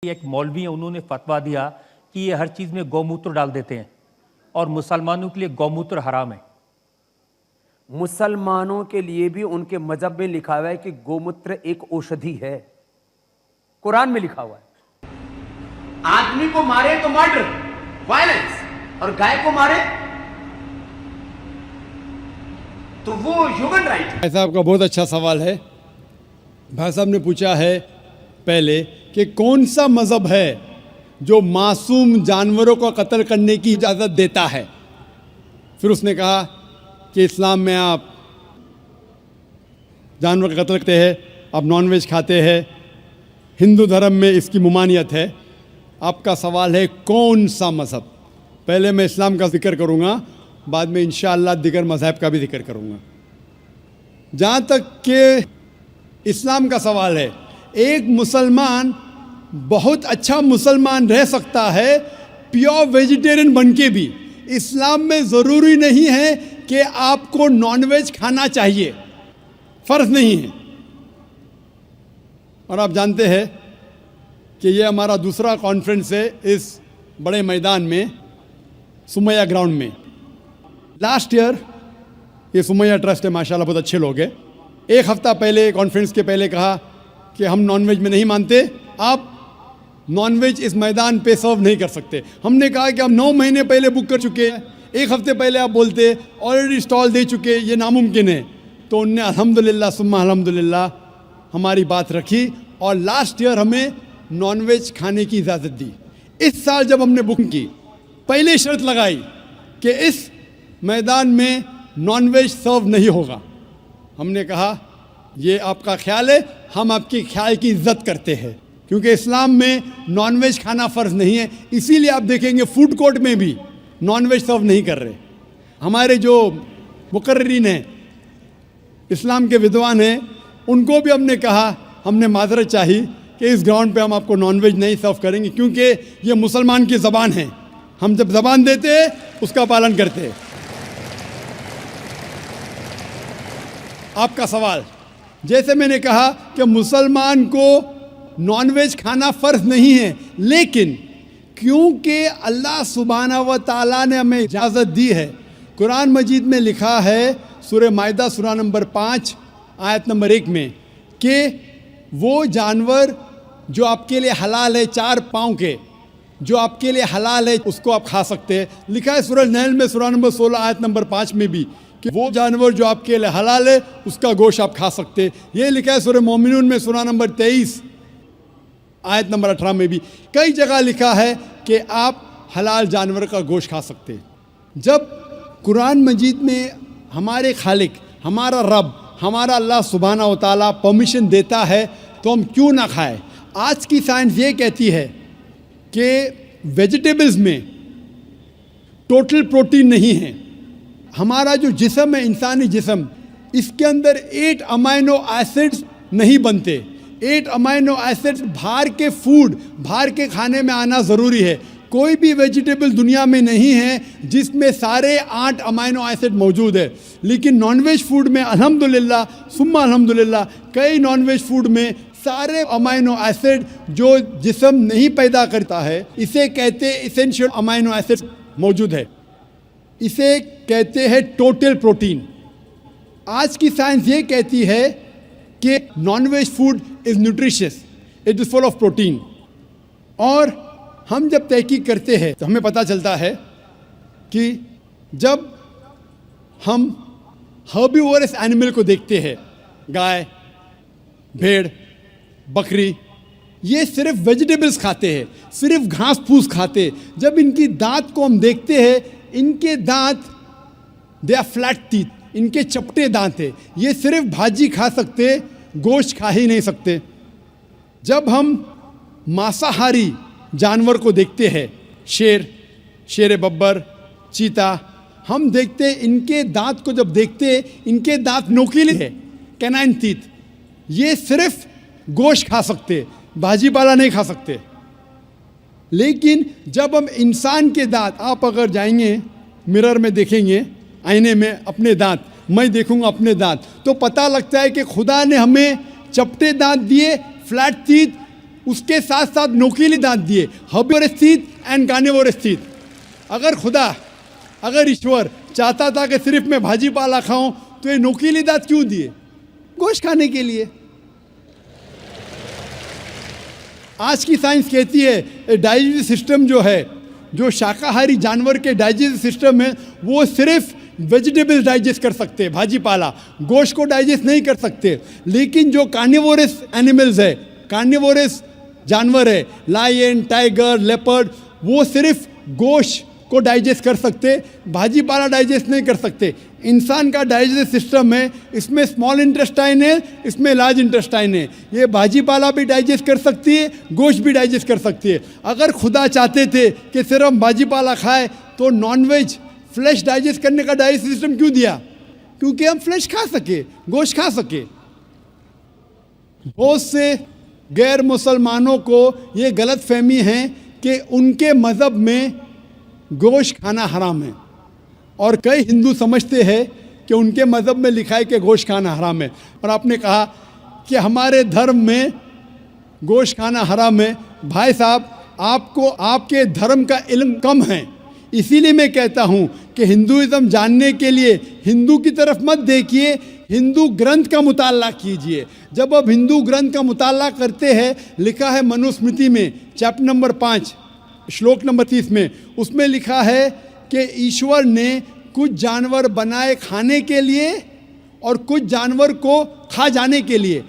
एक मौलवी है, उन्होंने फतवा दिया कि ये हर चीज़ में गौमूत्र डाल देते हैं और मुसलमानों के लिए गौमूत्र हराम है। मुसलमानों के लिए भी उनके मजहब में लिखा हुआ है कि गोमूत्र एक औषधि है, कुरान में लिखा हुआ है। आदमी को मारे तो मर्डर, वायलेंस, और गाय को मारे तो वो ह्यूमन राइट है। भाई साहब का बहुत अच्छा सवाल है। भाई साहब ने पूछा है पहले कि कौन सा मज़हब है जो मासूम जानवरों को कत्ल करने की इजाज़त देता है। फिर उसने कहा कि इस्लाम में आप जानवर का कत्ल करते हैं, आप नॉनवेज खाते हैं, हिंदू धर्म में इसकी मुमानियत है। आपका सवाल है कौन सा मज़हब। पहले मैं इस्लाम का जिक्र करूँगा, बाद में इंशाअल्लाह दिगर मज़हब का भी जिक्र करूँगा। जहाँ तक कि इस्लाम का सवाल है, एक मुसलमान बहुत अच्छा मुसलमान रह सकता है प्योर वेजिटेरियन बन के भी। इस्लाम में ज़रूरी नहीं है कि आपको नॉनवेज खाना चाहिए, फ़र्ज़ नहीं है। और आप जानते हैं कि ये हमारा दूसरा कॉन्फ्रेंस है इस बड़े मैदान में, सुमैया ग्राउंड में। लास्ट ईयर ये सुमैया ट्रस्ट है, माशाल्लाह बहुत अच्छे लोग हैं। एक हफ़्ता पहले कॉन्फ्रेंस के पहले कहा कि हम नॉनवेज में नहीं मानते, आप नॉनवेज इस मैदान पे सर्व नहीं कर सकते। हमने कहा कि हम 9 महीने पहले बुक कर चुके हैं, एक हफ़्ते पहले आप बोलते ऑलरेडी स्टॉल दे चुके, ये नामुमकिन है। तो उनने अल्हम्दुलिल्लाह सुम्मा अल्हम्दुलिल्लाह हमारी बात रखी और लास्ट ईयर हमें नॉनवेज खाने की इजाज़त दी। इस साल जब हमने बुक की, पहले शर्त लगाई कि इस मैदान में नॉनवेज सर्व नहीं होगा। हमने कहा ये आपका ख्याल है, हम आपके ख्याल की इज्जत करते हैं, क्योंकि इस्लाम में नॉनवेज खाना फ़र्ज़ नहीं है। इसीलिए आप देखेंगे फूड कोर्ट में भी नॉनवेज सर्व नहीं कर रहे। हमारे जो मुकर्रिरीन हैं, इस्लाम के विद्वान हैं, उनको भी हमने कहा, हमने माजरत चाही कि इस ग्राउंड पे हम आपको नॉनवेज नहीं सर्व करेंगे, क्योंकि ये मुसलमान की ज़बान है। हम जब ज़बान देते हैं उसका पालन करते हैं। आपका सवाल, जैसे मैंने कहा कि मुसलमान को नॉनवेज खाना फ़र्ज़ नहीं है, लेकिन क्योंकि अल्लाह सुब्हानहू व तआला ने हमें इजाज़त दी है, कुरान मजीद में लिखा है सूरह माइदा सूरा नंबर 5 आयत नंबर 1 में कि वो जानवर जो आपके लिए हलाल है, 4 पाँव के, जो आपके लिए हलाल है उसको आप खा सकते हैं। लिखा है सूरह नहल में सूरा नंबर 16 आयत नंबर 5 में भी कि वो जानवर जो आपके लिए हलाल है उसका गोश्त आप खा सकते हैं। ये लिखा है सूरह मोमिनून में सूरा नंबर 23 आयत नंबर 18 में भी। कई जगह लिखा है कि आप हलाल जानवर का गोश्त खा सकते हैं। जब कुरान मजीद में हमारे खालिक, हमारा रब, हमारा अल्लाह सुब्हानहू व तआला परमिशन देता है तो हम क्यों ना खाएं। आज की साइंस ये कहती है कि वेजिटेबल्स में टोटल प्रोटीन नहीं है। हमारा जो जिस्म है, इंसानी जिस्म, इसके अंदर 8 अमाइनो एसिड्स नहीं बनते। 8 अमाइनो एसिड्स बाहर के फूड, बाहर के खाने में आना ज़रूरी है। कोई भी वेजिटेबल दुनिया में नहीं है जिसमें सारे 8 अमाइनो एसिड मौजूद है। लेकिन नॉनवेज फूड में अल्हम्दुलिल्लाह सुम्मा अल्हम्दुलिल्लाह कई नॉनवेज फूड में सारे अमाइनो एसिड जो जिस्म नहीं पैदा करता है, इसे कहते इसेंशियल अमाइनो एसिड मौजूद है। इसे कहते हैं टोटल प्रोटीन। आज की साइंस ये कहती है कि nonveg food is nutritious, it is full of protein. और हम जब तहकीक करते हैं तो हमें पता चलता है कि जब हम हर्बीवोरस एनिमल को देखते हैं, गाय, भेड़, बकरी, ये सिर्फ वेजिटेबल्स खाते हैं, सिर्फ घास फूस खाते हैं। जब इनकी दांत को हम देखते हैं, इनके दांत दे आर फ्लैट टीथ, इनके चपटे दांत है। ये सिर्फ भाजी खा सकते, गोश्त खा ही नहीं सकते। जब हम मांसाहारी जानवर को देखते हैं, शेर बब्बर, चीता, हम देखते इनके दांत को जब देखते, इनके दांत नोकीले हैं, कैनाइन टीथ। ये सिर्फ गोश्त खा सकते, भाजी पाला नहीं खा सकते। लेकिन जब हम इंसान के दांत, आप अगर जाएंगे मिरर में देखेंगे, आईने में अपने दांत, मैं देखूंगा अपने दांत, तो पता लगता है कि खुदा ने हमें चपटे दांत दिए, फ्लैट टीथ, उसके साथ साथ नोकीले दांत दिए, herbivores teeth and carnivorous teeth. अगर ईश्वर चाहता था कि सिर्फ मैं भाजी पाला खाऊं तो ये नोकीले दांत क्यों दिए? गोश्त खाने के लिए। आज की साइंस कहती है डाइजेस्टिव सिस्टम जो है, जो शाकाहारी जानवर के डाइजेस्टिव सिस्टम है, वो सिर्फ वेजिटेबल्स डाइजेस्ट कर सकते हैं, भाजी पाला, गोश्त को डाइजेस्ट नहीं कर सकते। लेकिन जो कार्निवोरस एनिमल्स है, कार्निवोरस जानवर है, लायन, टाइगर, लेपर्ड, वो सिर्फ गोश्त को डाइजेस्ट कर सकते, भाजी पाला डाइजेस्ट नहीं कर सकते। इंसान का डाइजेस्टिव सिस्टम है, इसमें स्मॉल इंटेस्टाइन है, इसमें लार्ज इंटेस्टाइन है। ये भाजी पाला भी डाइजेस्ट कर सकती है, गोश्त भी डाइजेस्ट कर सकती है। अगर खुदा चाहते थे कि सिर्फ हम भाजी पाला खाए तो नॉनवेज फ्लैश डाइजेस्ट करने का डाइजेस्टिव सिस्टम क्यों दिया? क्योंकि हम फ्लैश खा सके, गोश्त खा सके। बहुत से गैर मुसलमानों को ये गलत फहमी है कि उनके मज़हब में गोश्त खाना हराम है, और कई हिंदू समझते हैं कि उनके मज़हब में लिखा है कि गोश्त खाना हराम है। और आपने कहा कि हमारे धर्म में गोश्त खाना हराम है। भाई साहब, आपको आपके धर्म का इल्म कम है, इसीलिए मैं कहता हूँ कि हिंदुइज़्म जानने के लिए हिंदू की तरफ मत देखिए, हिंदू ग्रंथ का मुताला कीजिए। जब आप हिंदू ग्रंथ का मुताला करते हैं, लिखा है मनुस्मृति में चैप्टर नंबर 5 श्लोक नंबर 30 में, उसमें लिखा है कि ईश्वर ने कुछ जानवर बनाए खाने के लिए और कुछ जानवर को खा जाने के लिए।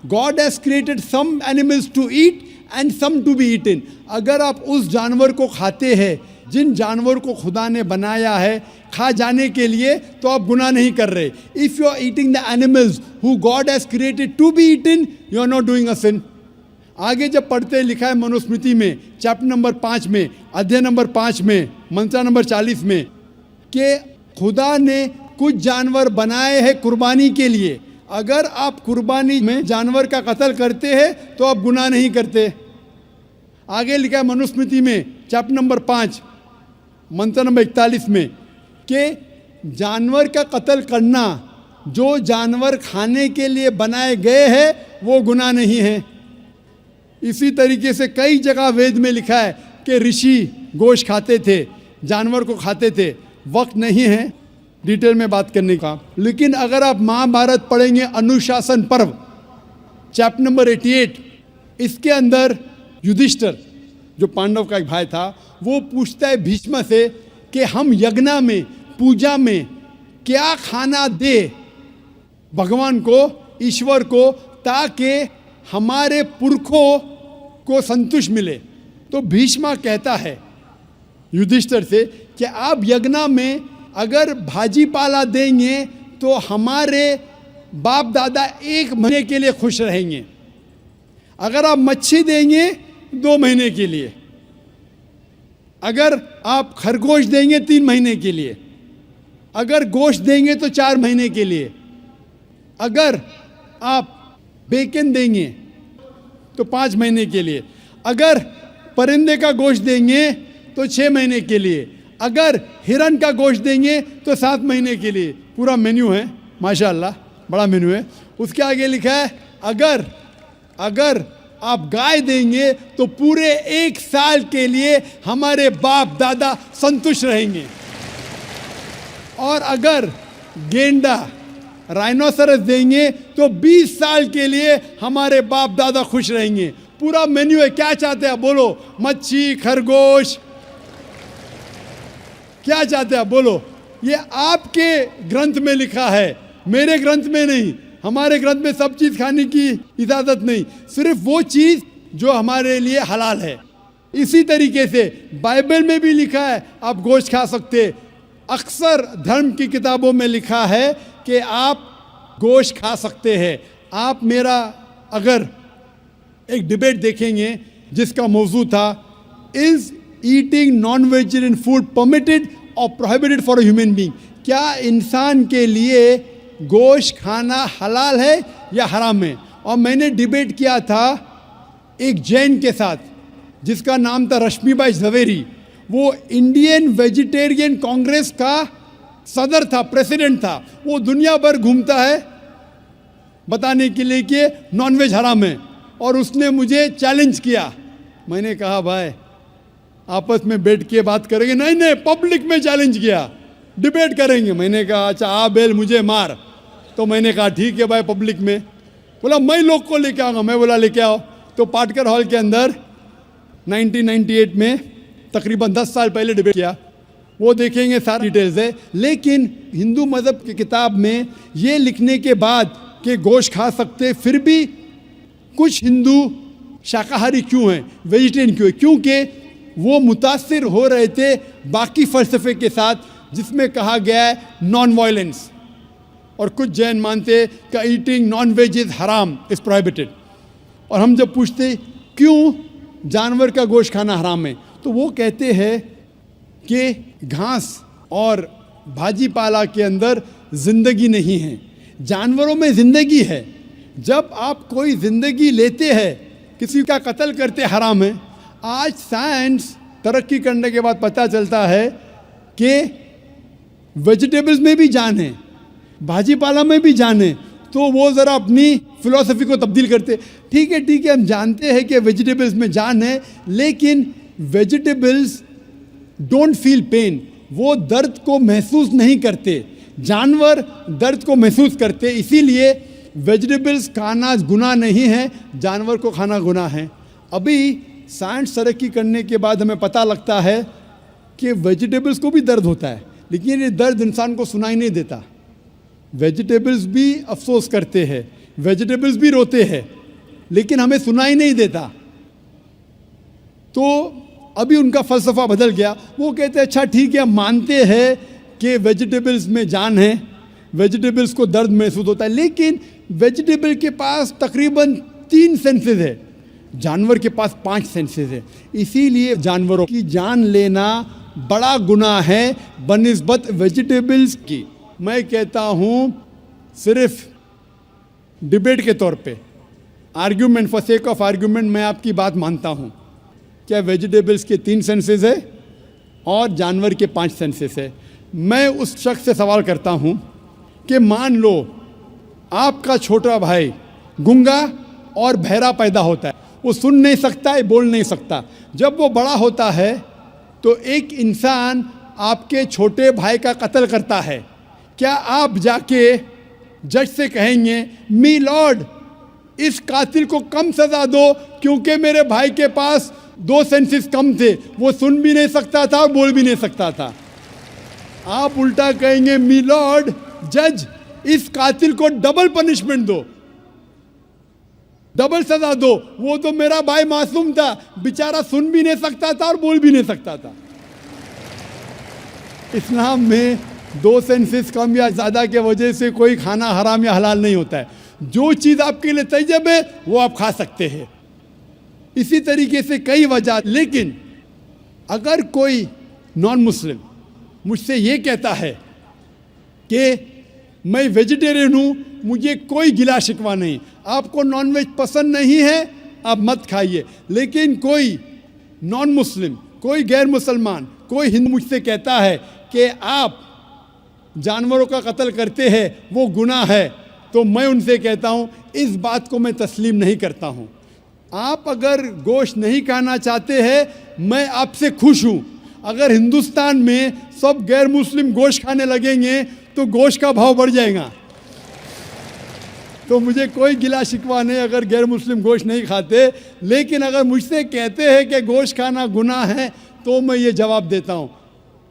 God has created some animals to eat and some to be eaten. अगर आप उस जानवर को खाते हैं जिन जानवर को खुदा ने बनाया है खा जाने के लिए, तो आप गुनाह नहीं कर रहे। If you are eating the animals who God has created to be eaten, you are not doing a sin. आगे जब पढ़ते लिखा है मनुस्मृति में चैप्टर नंबर 5 में, अध्याय नंबर 5 में, मंत्र नंबर 40 में, कि खुदा ने कुछ जानवर बनाए हैं कुर्बानी के लिए। अगर आप कुर्बानी में जानवर का कत्ल करते हैं तो आप गुनाह नहीं करते। आगे लिखा है मनुस्मृति में चैप्टर नंबर 5 मंत्र नंबर 41 में कि जानवर का कत्ल करना, जो जानवर खाने के लिए बनाए गए हैं, वो गुनाह नहीं है। इसी तरीके से कई जगह वेद में लिखा है कि ऋषि गोश्त खाते थे, जानवर को खाते थे। वक्त नहीं है डिटेल में बात करने का, लेकिन अगर आप महाभारत पढ़ेंगे अनुशासन पर्व चैप्टर नंबर 88, इसके अंदर युधिष्ठिर जो पांडव का एक भाई था, वो पूछता है भीष्म से कि हम यज्ञ में, पूजा में क्या खाना दे भगवान को, ईश्वर को, ताकि हमारे पुरखों को संतुष्ट मिले। तो भीष्म कहता है युधिष्ठिर से कि आप यज्ञ में अगर भाजी पाला देंगे तो हमारे बाप दादा 1 महीने के लिए खुश रहेंगे। अगर आप मच्छी देंगे 2 महीने के लिए, अगर आप खरगोश देंगे 3 महीने के लिए, अगर गोश्त देंगे तो 4 महीने के लिए, अगर आप बेकन देंगे तो 5 महीने के लिए, अगर परिंदे का गोश्त देंगे तो 6 महीने के लिए, अगर हिरन का गोश्त देंगे तो 7 महीने के लिए। पूरा मेन्यू है, माशाअल्लाह बड़ा मेन्यू है। उसके आगे लिखा है अगर आप गाय देंगे तो पूरे 1 साल के लिए हमारे बाप दादा संतुष्ट रहेंगे, और अगर गेंडा राइनोसरस देंगे तो 20 साल के लिए हमारे बाप दादा खुश रहेंगे। पूरा मेन्यू है। क्या चाहते हैं बोलो? मच्छी, खरगोश, क्या चाहते हैं बोलो? ये आपके ग्रंथ में लिखा है, मेरे ग्रंथ में नहीं। हमारे ग्रंथ में सब चीज़ खाने की इजाज़त नहीं, सिर्फ वो चीज़ जो हमारे लिए हलाल है। इसी तरीके से बाइबल में भी लिखा है आप गोश्त खा सकते। अक्सर धर्म की किताबों में लिखा है कि आप गोश्त खा सकते हैं। आप मेरा अगर एक डिबेट देखेंगे जिसका मौजू था is eating non vegetarian food permitted और prohibited for a human being, क्या इंसान के लिए गोश्त खाना हलाल है या हराम है? और मैंने डिबेट किया था एक जैन के साथ जिसका नाम था रश्मिबाई झवेरी। वो इंडियन वेजिटेरियन कांग्रेस का सदर था, प्रेसिडेंट था। वो दुनिया भर घूमता है बताने के लिए कि नॉनवेज हराम है। और उसने मुझे चैलेंज किया। मैंने कहा भाई आपस में बैठ के बात करेंगे। नहीं नहीं, पब्लिक में चैलेंज किया, डिबेट करेंगे। मैंने कहा अच्छा आ बेल मुझे मार। तो मैंने कहा ठीक है भाई, पब्लिक में। बोला मैं लोग को लेके आऊँगा। मैं बोला लेके आओ। तो पाटकर हॉल के अंदर 1998 में तकरीबन 10 साल पहले डिबेट किया। वो देखेंगे सारी डिटेल्स है। लेकिन हिंदू मज़हब की किताब में ये लिखने के बाद कि गोश्त खा सकते, फिर भी कुछ हिंदू शाकाहारी क्यों हैं, वेजिटेरियन क्यों है? क्योंकि वो मुतासिर हो रहे थे बाकी फ़लसफ़े के साथ, जिसमें कहा गया है नॉन वायलेंस। और कुछ जैन मानते कि ईटिंग नॉन वेज इज़ हराम, इज़ प्रोहिबिटेड। और हम जब पूछते क्यों जानवर का गोश्त खाना हराम है, तो वो कहते हैं कि घास और भाजी पाला के अंदर ज़िंदगी नहीं है, जानवरों में ज़िंदगी है। जब आप कोई ज़िंदगी लेते हैं, किसी का कत्ल करते हराम है। आज साइंस तरक्की करने के बाद पता चलता है कि वेजिटेबल्स में भी जान है, भाजी पाला में भी जान है। तो वो ज़रा अपनी फ़िलॉसफी को तब्दील करते। ठीक है, हम जानते हैं कि वेजिटेबल्स में जान है, लेकिन वेजिटेबल्स डोंट फील पेन, वो दर्द को महसूस नहीं करते। जानवर दर्द को महसूस करते, इसीलिए वेजिटेबल्स खाना गुनाह नहीं है, जानवर को खाना गुनाह है। अभी साइंस तरक्की करने के बाद हमें पता लगता है कि वेजिटेबल्स को भी दर्द होता है, लेकिन ये दर्द इंसान को सुनाई नहीं देता। वेजिटेबल्स भी अफसोस करते हैं, वेजिटेबल्स भी रोते हैं, लेकिन हमें सुनाई नहीं देता। तो अभी उनका फ़लसफ़ा बदल गया। वो कहते हैं अच्छा ठीक है, हम मानते हैं कि वेजिटेबल्स में जान है, वेजिटेबल्स को दर्द महसूस होता है, लेकिन वेजिटेबल के पास तकरीबन 3 सेंसेस है, जानवर के पास 5 सेंसेस है। इसीलिए जानवरों की जान लेना बड़ा गुनाह है बनिस्बत वेजिटेबल्स की। मैं कहता हूँ सिर्फ डिबेट के तौर पे, argument, for sake of argument, मैं आपकी बात मानता हूँ। क्या वेजिटेबल्स के 3 सेंसेस है और जानवर के 5 सेंसेस है। मैं उस शख्स से सवाल करता हूँ कि मान लो आपका छोटा भाई गूंगा और बहरा पैदा होता है, वो सुन नहीं सकता है, बोल नहीं सकता। जब वो बड़ा होता है तो एक इंसान आपके छोटे भाई का कत्ल करता है, क्या आप जाके जज से कहेंगे मी लॉर्ड इस कातिल को कम सज़ा दो क्योंकि मेरे भाई के पास 2 सेंसेस कम थे, वो सुन भी नहीं सकता था, बोल भी नहीं सकता था? आप उल्टा कहेंगे मी लॉर्ड जज इस कातिल को डबल पनिशमेंट दो, डबल सजा दो, वो तो मेरा भाई मासूम था, बेचारा सुन भी नहीं सकता था और बोल भी नहीं सकता था। इस्लाम में 2 सेंसेस कम या ज़्यादा के वजह से कोई खाना हराम या हलाल नहीं होता है। जो चीज़ आपके लिए तैयब है वो आप खा सकते हैं। इसी तरीके से कई वजह। लेकिन अगर कोई नॉन मुस्लिम मुझसे ये कहता है कि मैं वेजिटेरियन हूँ, मुझे कोई गिला शिकवा नहीं, आपको नॉनवेज पसंद नहीं है आप मत खाइए, लेकिन कोई नॉन मुस्लिम, कोई गैर मुसलमान, कोई हिंदू मुझसे कहता है कि आप जानवरों का कत्ल करते हैं वो गुनाह है, तो मैं उनसे कहता हूँ इस बात को मैं तस्लीम नहीं करता हूँ। आप अगर गोश्त नहीं खाना चाहते हैं, मैं आपसे खुश हूँ। अगर हिंदुस्तान में सब गैर मुस्लिम गोश्त खाने लगेंगे तो गोश्त का भाव बढ़ जाएगा। तो मुझे कोई गिला शिकवा नहीं अगर गैर मुस्लिम गोश्त नहीं खाते, लेकिन अगर मुझसे कहते हैं कि गोश्त खाना गुनाह है तो मैं ये जवाब देता हूँ।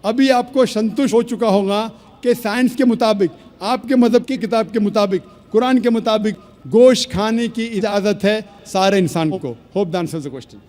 अभी आपको संतुष्ट हो चुका होगा कि साइंस के मुताबिक, आपके मज़हब की किताब के मुताबिक, कुरान के मुताबिक गोश्त खाने की इजाज़त है सारे इंसान को। Hope the answer the question.